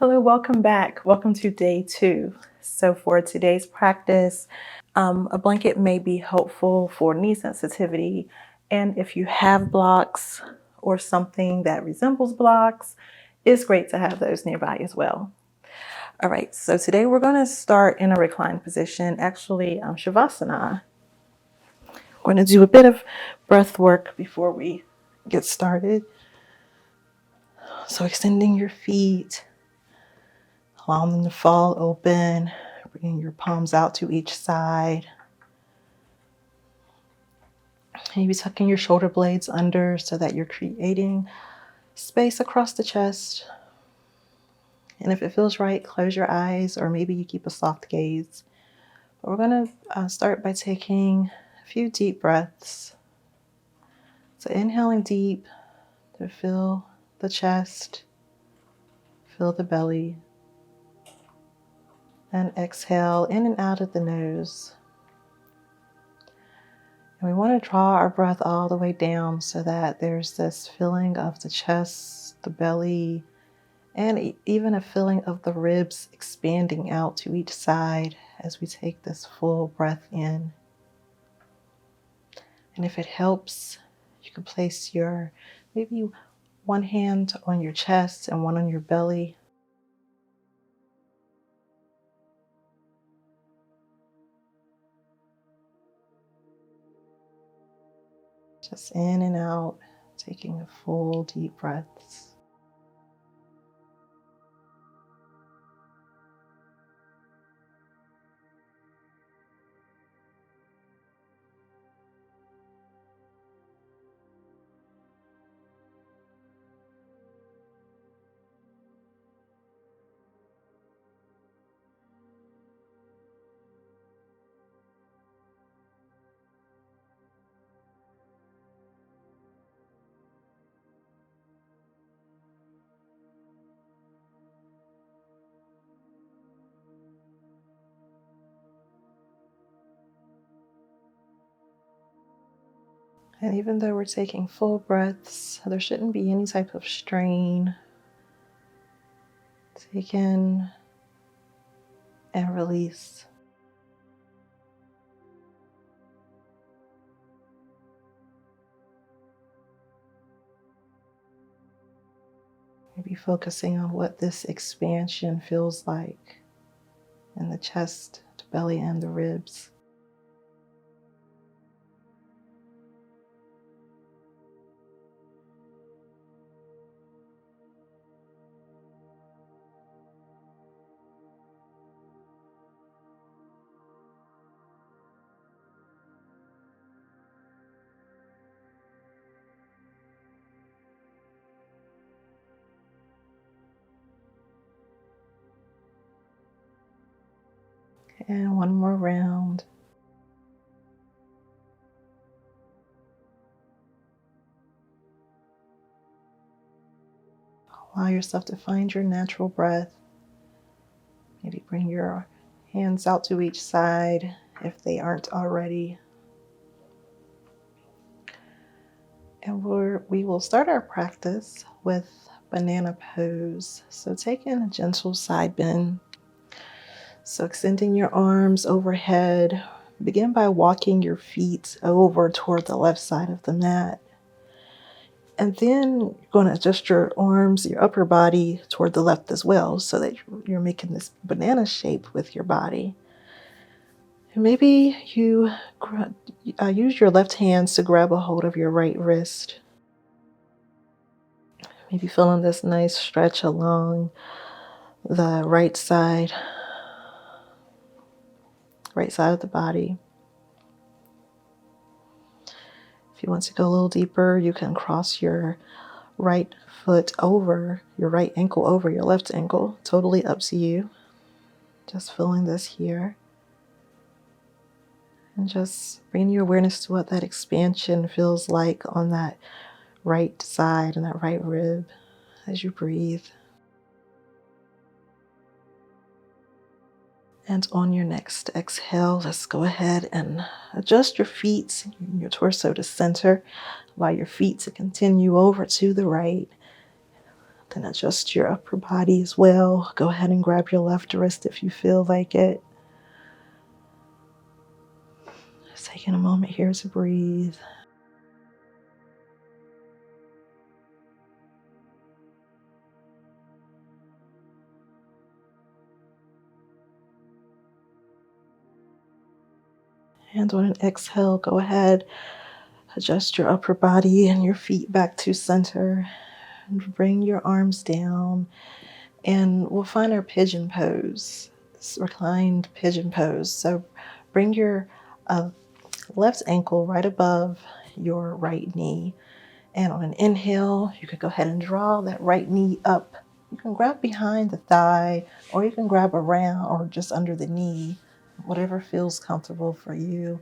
Hello, welcome back. Welcome to day 2. So for today's practice, a blanket may be helpful for knee sensitivity. And if you have blocks or something that resembles blocks, it's great to have those nearby as well. All right, so today we're going to start in a reclined position, actually Shavasana. We're going to do a bit of breath work before we get started. So extending your feet, allowing them to fall open, bringing your palms out to each side. Maybe tucking your shoulder blades under so that you're creating space across the chest. And if it feels right, close your eyes, or maybe you keep a soft gaze. But we're going to start by taking a few deep breaths. So inhaling deep to fill the chest, fill the belly, and exhale in and out of the nose. And we want to draw our breath all the way down so that there's this feeling of the chest, the belly, and even a feeling of the ribs expanding out to each side as we take this full breath in. And if it helps, you can place maybe one hand on your chest and one on your belly. Just in and out, taking a full deep breaths. And even though we're taking full breaths, there shouldn't be any type of strain. Take in and release. Maybe focusing on what this expansion feels like in the chest, the belly, and the ribs. And one more round. Allow yourself to find your natural breath. Maybe bring your hands out to each side if they aren't already. And we will start our practice with banana pose. So take in a gentle side bend. So extending your arms overhead. Begin by walking your feet over toward the left side of the mat. And then you're going to adjust your arms, your upper body toward the left as well, so that you're making this banana shape with your body. And maybe you use your left hands to grab a hold of your right wrist. Maybe feeling this nice stretch along the right side of the body. If you want to go a little deeper, you can cross your right foot over, your right ankle over your left ankle. Totally up to you. Just feeling this here. And just bring your awareness to what that expansion feels like on that right side and that right rib as you breathe. And on your next exhale, let's go ahead and adjust your feet, your torso to center. Allow your feet to continue over to the right. Then adjust your upper body as well. Go ahead and grab your left wrist if you feel like it. Just taking a moment here to breathe. And on an exhale, go ahead, adjust your upper body and your feet back to center. And bring your arms down. And we'll find our pigeon pose, this reclined pigeon pose. So bring your left ankle right above your right knee. And on an inhale, you could go ahead and draw that right knee up. You can grab behind the thigh, or you can grab around or just under the knee, whatever feels comfortable for you.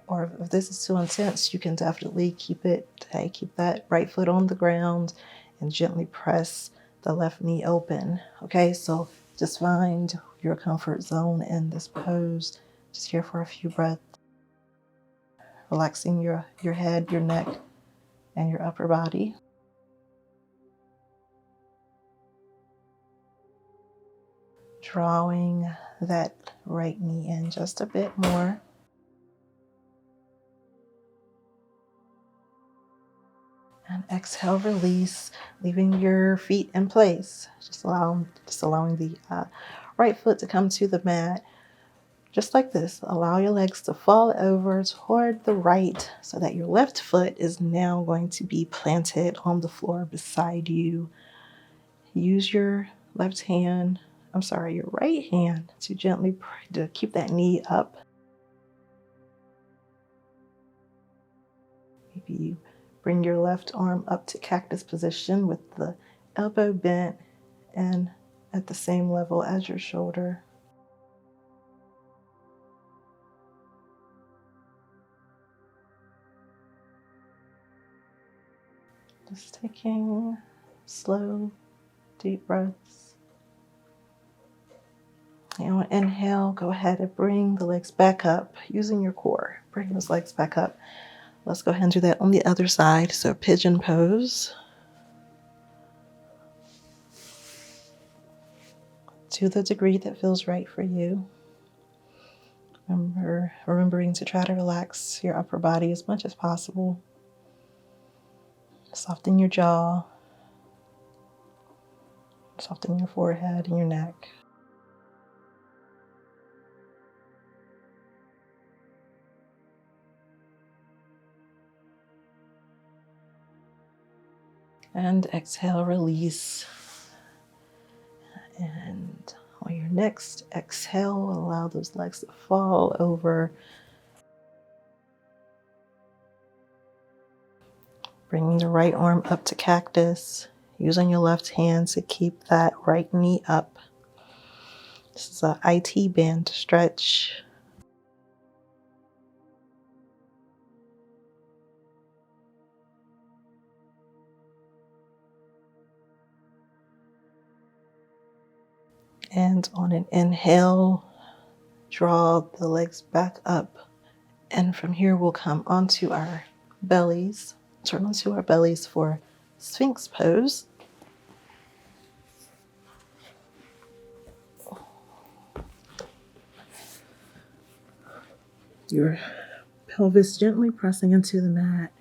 Or if this is too intense, you can definitely keep that right foot on the ground and gently press the left knee open. Okay, so just find your comfort zone in this pose. Just here for a few breaths. Relaxing your head, your neck, and your upper body. Drawing that right knee in just a bit more. And exhale, release, leaving your feet in place. Just allowing the right foot to come to the mat. Just like this, allow your legs to fall over toward the right so that your left foot is now going to be planted on the floor beside you. Use your right hand to gently to keep that knee up. Maybe you bring your left arm up to cactus position with the elbow bent and at the same level as your shoulder. Just taking slow, deep breaths. And on inhale, go ahead and bring the legs back up using your core. Bring those legs back up. Let's go ahead and do that on the other side. So pigeon pose. To the degree that feels right for you. Remembering to try to relax your upper body as much as possible. Soften your jaw. Soften your forehead and your neck. And exhale, release. And on your next exhale, allow those legs to fall over. Bringing the right arm up to cactus. Using your left hand to keep that right knee up. This is a IT band stretch. And on an inhale, draw the legs back up. And from here, we'll come onto our bellies. Turn onto our bellies for Sphinx pose. Your pelvis gently pressing into the mat.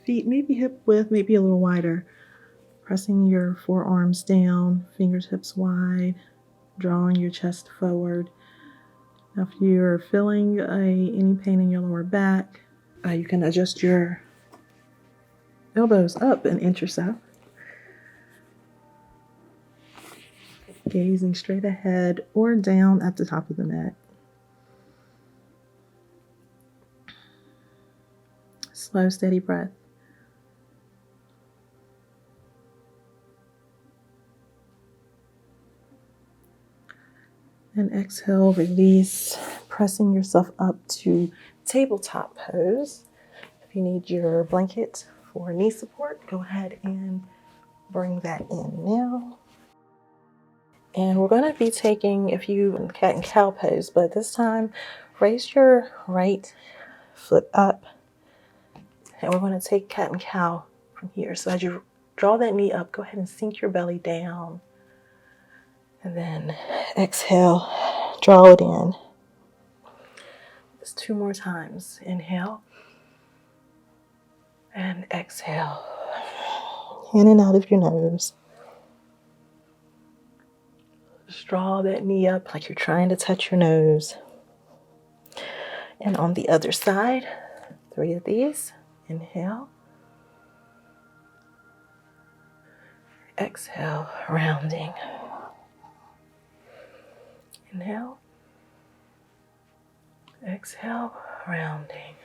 Feet maybe hip width, maybe a little wider. Pressing your forearms down, fingertips wide, drawing your chest forward. Now, if you're feeling any pain in your lower back, you can adjust your elbows up an inch or so. Gazing straight ahead or down at the top of the mat. Slow, steady breath. And exhale, release, pressing yourself up to tabletop pose. If you need your blanket for knee support, go ahead and bring that in now. And we're going to be taking cat and cow pose, but this time raise your right foot up. And we're going to take cat and cow from here. So as you draw that knee up. Go ahead and sink your belly down. And then exhale, draw it in. Just 2 more times. Inhale and exhale. In and out of your nose. Just draw that knee up like you're trying to touch your nose. And on the other side, 3 of these. Inhale. Exhale, rounding. Inhale. Exhale, rounding.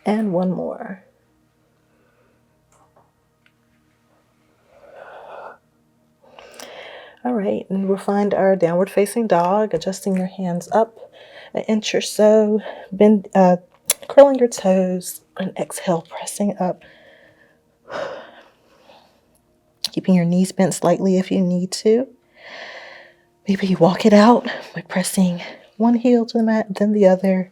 And 1 more. All right, and we'll find our downward facing dog, adjusting your hands up an inch or so, bend, curling your toes, and exhale, pressing up. Keeping your knees bent slightly if you need to. Maybe you walk it out by pressing one heel to the mat, then the other.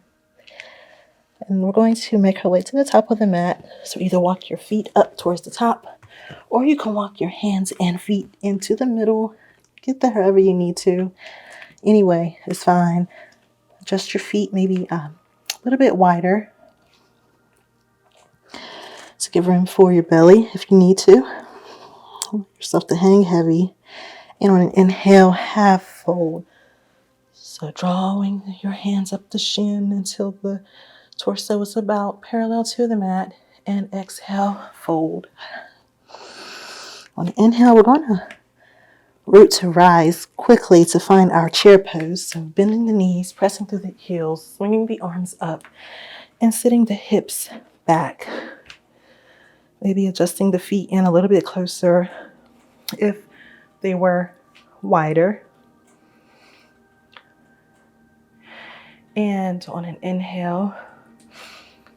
And we're going to make our way to the top of the mat. So either walk your feet up towards the top, or you can walk your hands and feet into the middle. Get there however you need to. Anyway, it's fine. Adjust your feet maybe a little bit wider to give room for your belly if you need to. Allow yourself to hang heavy. And on an inhale, half fold. So drawing your hands up the shin until the torso is about parallel to the mat. And exhale, fold. On an inhale, we're going to root to rise quickly to find our chair pose. So bending the knees, pressing through the heels, swinging the arms up, and sitting the hips back. Maybe adjusting the feet in a little bit closer if they were wider. And on an inhale,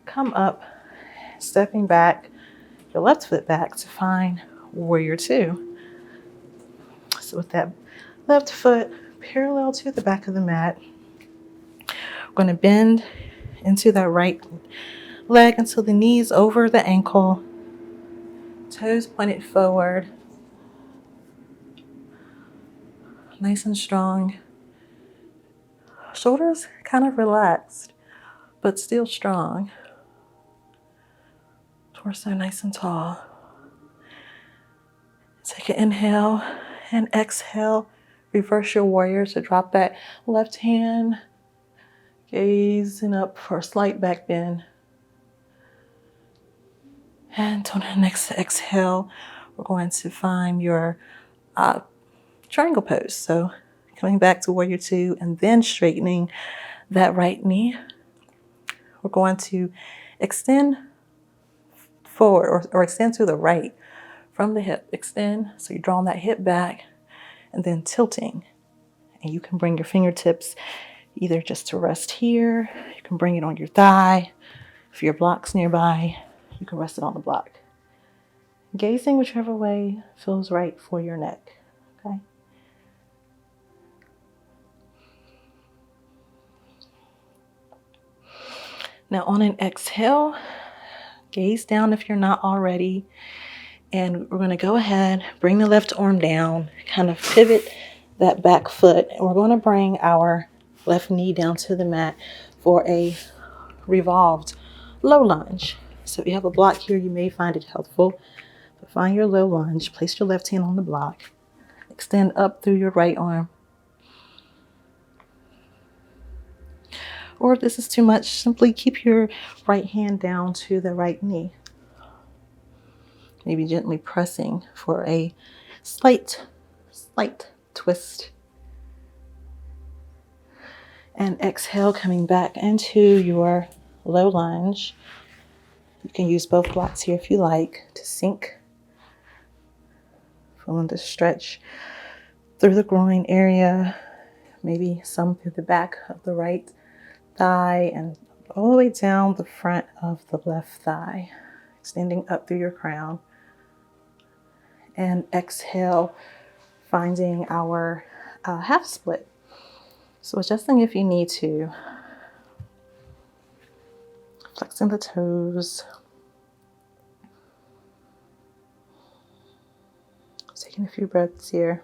come up, stepping back, your left foot back to find warrior 2. So with that left foot parallel to the back of the mat, we're going to bend into that right leg until the knees over the ankle, toes pointed forward, nice and strong. Shoulders kind of relaxed, but still strong. Torso nice and tall. Take an inhale and exhale. Reverse your warrior to drop that left hand, gazing up for a slight back bend. And on the next exhale, we're going to find your triangle pose. So coming back to warrior 2 and then straightening that right knee. We're going to extend forward or extend to the right from the hip. Extend, so you're drawing that hip back and then tilting. And you can bring your fingertips either just to rest here. You can bring it on your thigh. If your block's nearby, you can rest it on the block. Gazing whichever way feels right for your neck. Okay. Now on an exhale, gaze down if you're not already. And we're going to go ahead, bring the left arm down, kind of pivot that back foot. And we're going to bring our left knee down to the mat for a revolved low lunge. So if you have a block here, you may find it helpful. But find your low lunge, place your left hand on the block, extend up through your right arm. Or if this is too much, simply keep your right hand down to the right knee. Maybe gently pressing for a slight twist. And exhale, coming back into your low lunge. You can use both blocks here if you like to sink. Feeling the stretch through the groin area, maybe some through the back of the right thigh and all the way down the front of the left thigh, extending up through your crown. And exhale, finding our half split. So adjusting if you need to. Flexing the toes. Taking a few breaths here.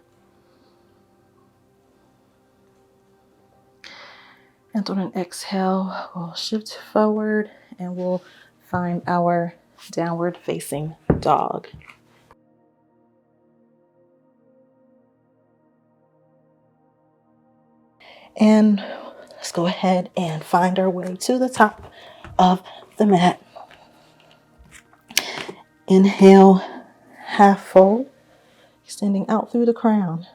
And on an exhale, we'll shift forward and we'll find our downward facing dog. And let's go ahead and find our way to the top of the mat. Inhale, half fold, extending out through the crown.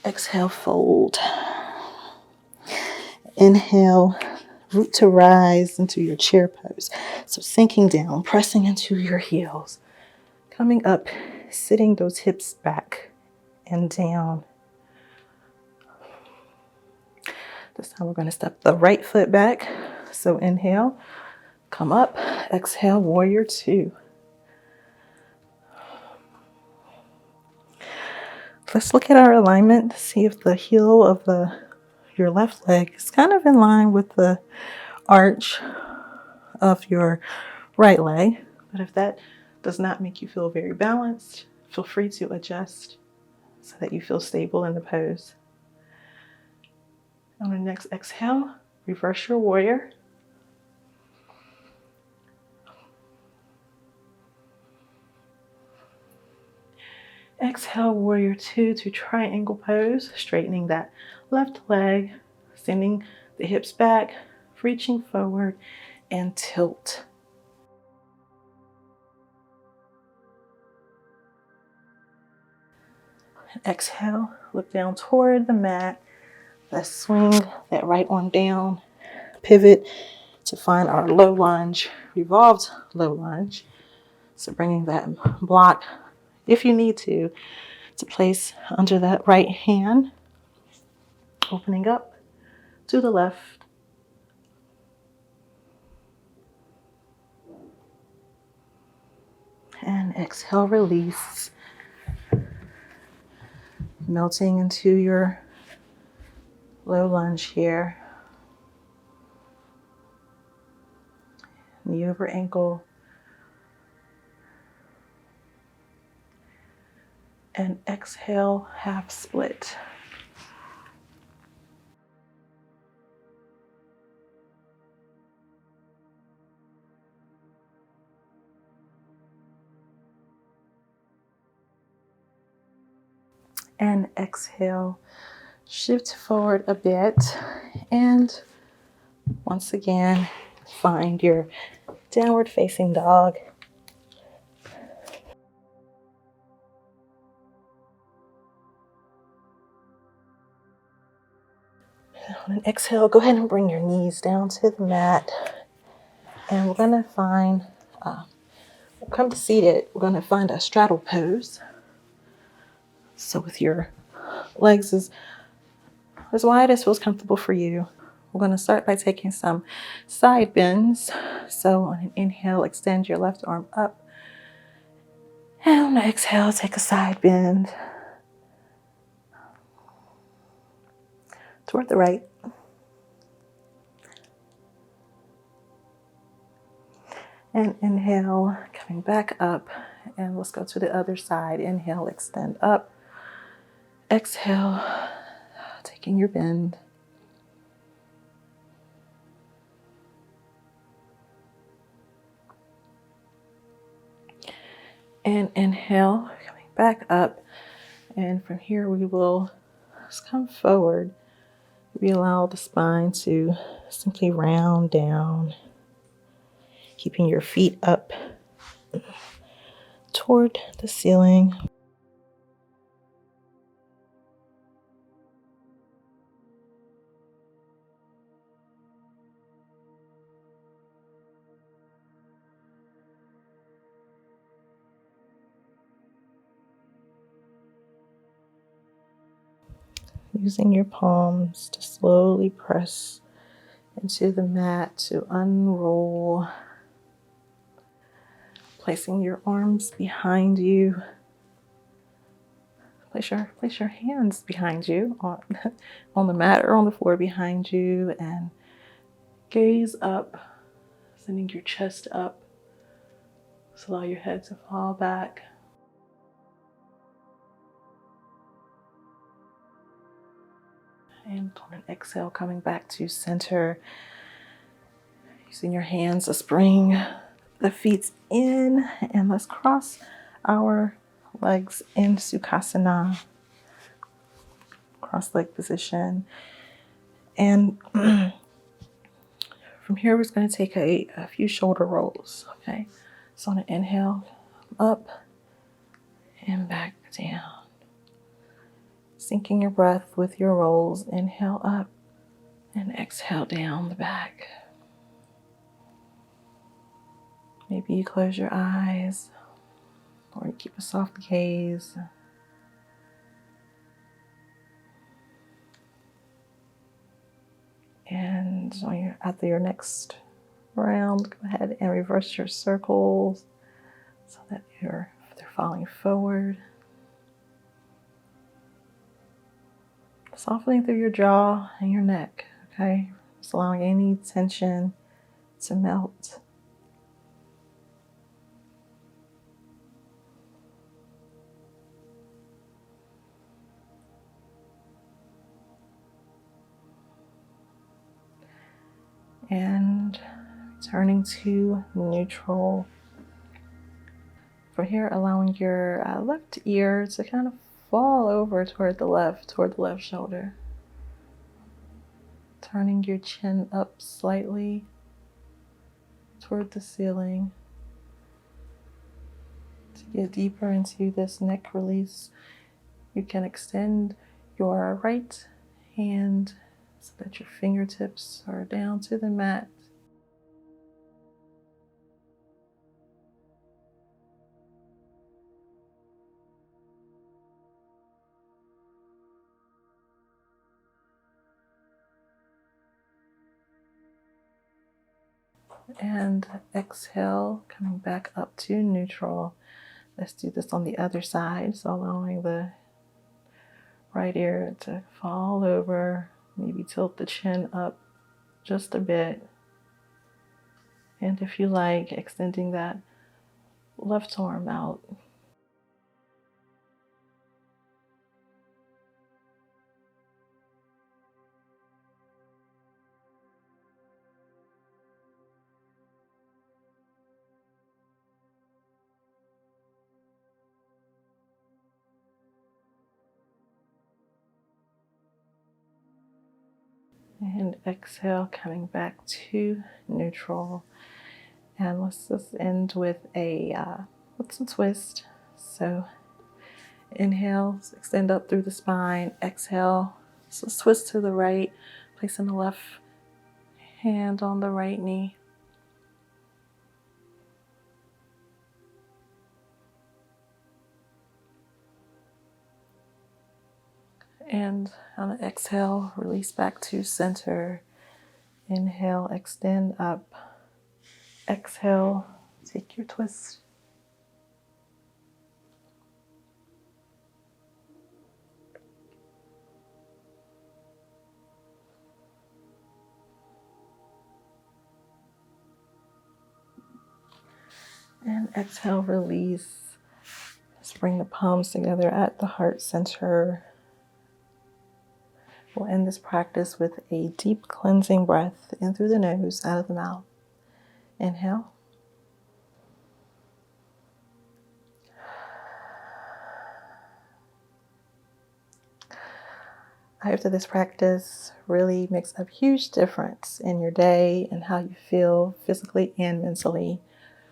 Exhale, fold. Inhale, root to rise into your chair pose. So sinking down, pressing into your heels. Coming up, sitting those hips back and down. This time we're going to step the right foot back. So inhale, come up. Exhale, warrior two. Let's look at our alignment, see if the heel of your left leg is kind of in line with the arch of your right leg. But if that does not make you feel very balanced, feel free to adjust so that you feel stable in the pose. On the next exhale, reverse your warrior. Exhale, warrior two to triangle pose, straightening that left leg, sending the hips back, reaching forward, and tilt. Exhale, look down toward the mat. Let's swing that right arm down, pivot to find our low lunge, revolved low lunge. So bringing that block, if you need to place under that right hand, opening up to the left. And exhale, release. Melting into your low lunge here. Knee over ankle. And exhale, half split. And exhale, shift forward a bit. And once again, find your downward facing dog. On an exhale, go ahead and bring your knees down to the mat. And we're going to find, come to seated, we're going to find a straddle pose. So with your legs as wide as feels comfortable for you. We're going to start by taking some side bends. So on an inhale, extend your left arm up. And on an exhale, take a side bend toward the right. And inhale, coming back up. And let's go to the other side. Inhale, extend up. Exhale, taking your bend. And inhale, coming back up. And from here, we will just come forward. We allow the spine to simply round down, keeping your feet up toward the ceiling. Using your palms to slowly press into the mat to unroll. Placing your arms behind you. Place your hands behind you on the mat or on the floor behind you, and gaze up, sending your chest up. So allow your head to fall back. And on an exhale, coming back to center, using your hands, let's bring the feet in and let's cross our legs in Sukhasana, cross leg position. And from here, we're going to take a few shoulder rolls, okay? So on an inhale, up and back down. Syncing your breath with your rolls. Inhale up and exhale down the back. Maybe you close your eyes or you keep a soft gaze. And after your next round, go ahead and reverse your circles so that they're falling forward. Softening through your jaw and your neck, okay? Just allowing any tension to melt. And turning to neutral. From here, allowing your left ear to kind of fall over toward the left shoulder. Turning your chin up slightly toward the ceiling. To get deeper into this neck release, you can extend your right hand so that your fingertips are down to the mat. And exhale, coming back up to neutral. Let's do this on the other side. So allowing the right ear to fall over, maybe tilt the chin up just a bit. And if you like, extending that left arm out. And exhale, coming back to neutral. And let's just end with some twist. So inhale, extend up through the spine. Exhale, so twist to the right, placing the left hand on the right knee. And on an exhale, release back to center. Inhale, extend up. Exhale, take your twist. And exhale, release. Just bring the palms together at the heart center. We'll end this practice with a deep cleansing breath in through the nose, out of the mouth. Inhale. I hope that this practice really makes a huge difference in your day and how you feel physically and mentally.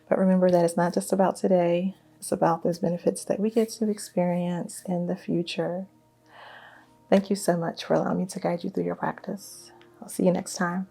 But remember that it's not just about today. It's about those benefits that we get to experience in the future. Thank you so much for allowing me to guide you through your practice. I'll see you next time.